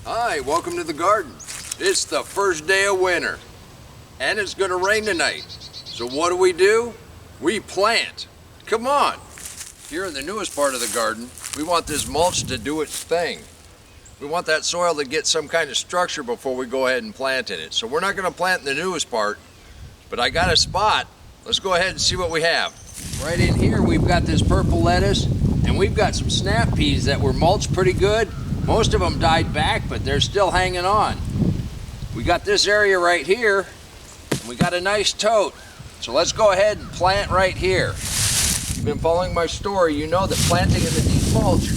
Hi, welcome to the garden. It's the first day of winter, and it's gonna rain tonight. So what do? We plant. Come on. Here in the newest part of the garden, we want this mulch to do its thing. We want that soil to get some kind of structure before we go ahead and plant in it. So we're not gonna plant in the newest part, but I got a spot. Let's go ahead and see what we have. Right in here, we've got this purple lettuce, and we've got some snap peas that were mulched pretty good. Most of them died back, but they're still hanging on. We got this area right here, and we got a nice tote. So let's go ahead and plant right here. If you've been following my story, you know that planting in the deep mulch,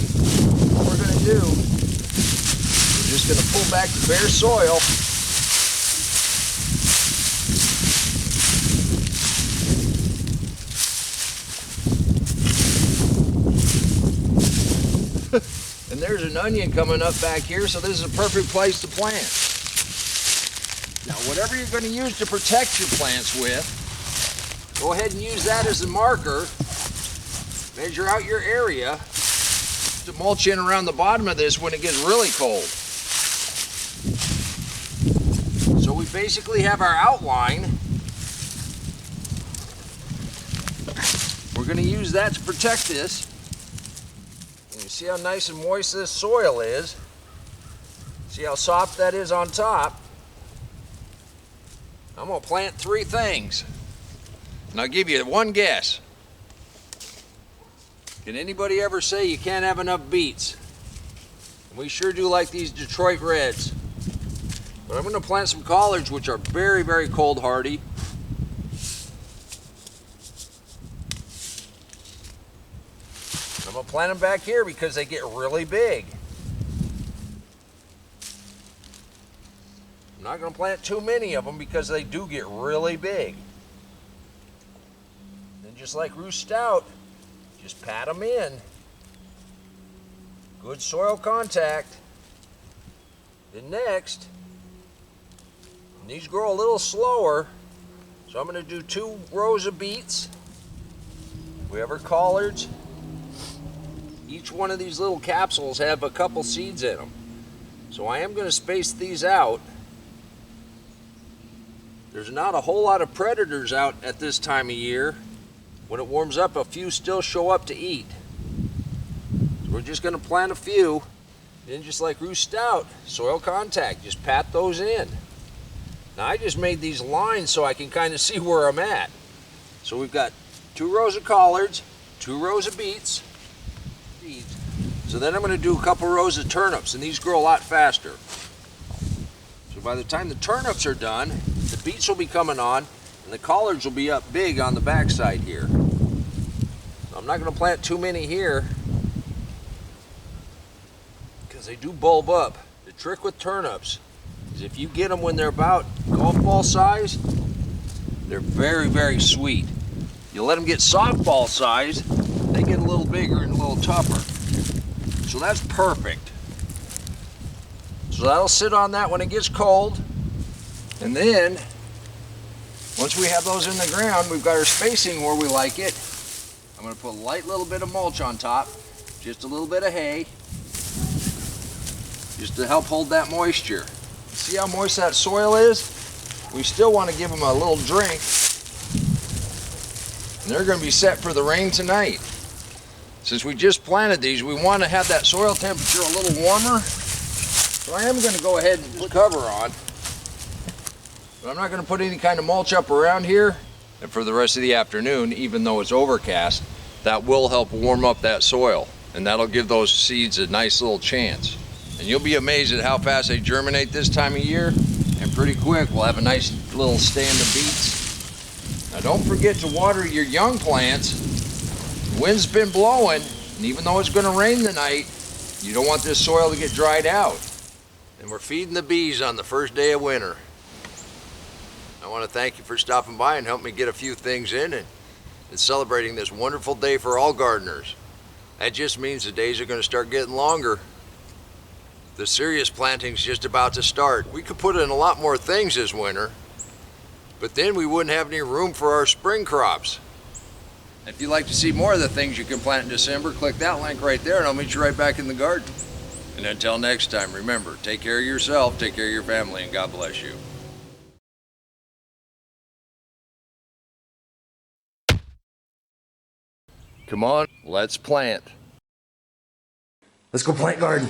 what we're gonna do, we're just gonna pull back the bare soil. And there's an onion coming up back here, so this is a perfect place to plant. Now, whatever you're going to use to protect your plants with, go ahead and use that as a marker. Measure out your area to mulch in around the bottom of this when it gets really cold. So we basically have our outline. We're going to use that to protect this. You see how nice and moist this soil is. See how soft that is on top. I'm going to plant 3 things. And I'll give you one guess. Can anybody ever say you can't have enough beets? We sure do like these Detroit Reds. But I'm going to plant some collards, which are very, very cold hardy. I'm going to plant them back here because they get really big. I'm not going to plant too many of them because they do get really big. And just like Roost Stout, just pat them in. Good soil contact. Then next, and these grow a little slower, so I'm going to do 2 rows of beets. We have our collards. Each one of these little capsules have a couple seeds in them. So I am going to space these out. There's not a whole lot of predators out at this time of year. When it warms up, a few still show up to eat. So we're just going to plant a few. Then just like Roost Stout, soil contact, just pat those in. Now I just made these lines so I can kind of see where I'm at. So we've got 2 rows of collards, 2 rows of beets. So then I'm going to do a couple rows of turnips, and these grow a lot faster. So by the time the turnips are done, the beets will be coming on, and the collards will be up big on the backside here. So I'm not going to plant too many here because they do bulb up. The trick with turnips is if you get them when they're about golf ball size, they're very, very sweet. You let them get softball size, they get a little bigger and a little tougher. So that's perfect. So that'll sit on that when it gets cold. And then, once we have those in the ground, we've got our spacing where we like it. I'm going to put a light little bit of mulch on top, just a little bit of hay, just to help hold that moisture. See how moist that soil is? We still want to give them a little drink. And they're going to be set for the rain tonight. Since we just planted these, we want to have that soil temperature a little warmer. So I am going to go ahead and put cover on. But I'm not going to put any kind of mulch up around here. And for the rest of the afternoon, even though it's overcast, that will help warm up that soil. And that'll give those seeds a nice little chance. And you'll be amazed at how fast they germinate this time of year. And pretty quick, we'll have a nice little stand of beets. Now don't forget to water your young plants. The wind's been blowing, and even though it's going to rain tonight, you don't want this soil to get dried out. And we're feeding the bees on the first day of winter. I want to thank you for stopping by and helping me get a few things in and celebrating this wonderful day for all gardeners. That just means the days are going to start getting longer. The serious planting's just about to start. We could put in a lot more things this winter, but then we wouldn't have any room for our spring crops. If you'd like to see more of the things you can plant in December, click that link right there and I'll meet you right back in the garden. And until next time, remember, take care of yourself, take care of your family, and God bless you. Come on, let's plant. Let's go plant garden.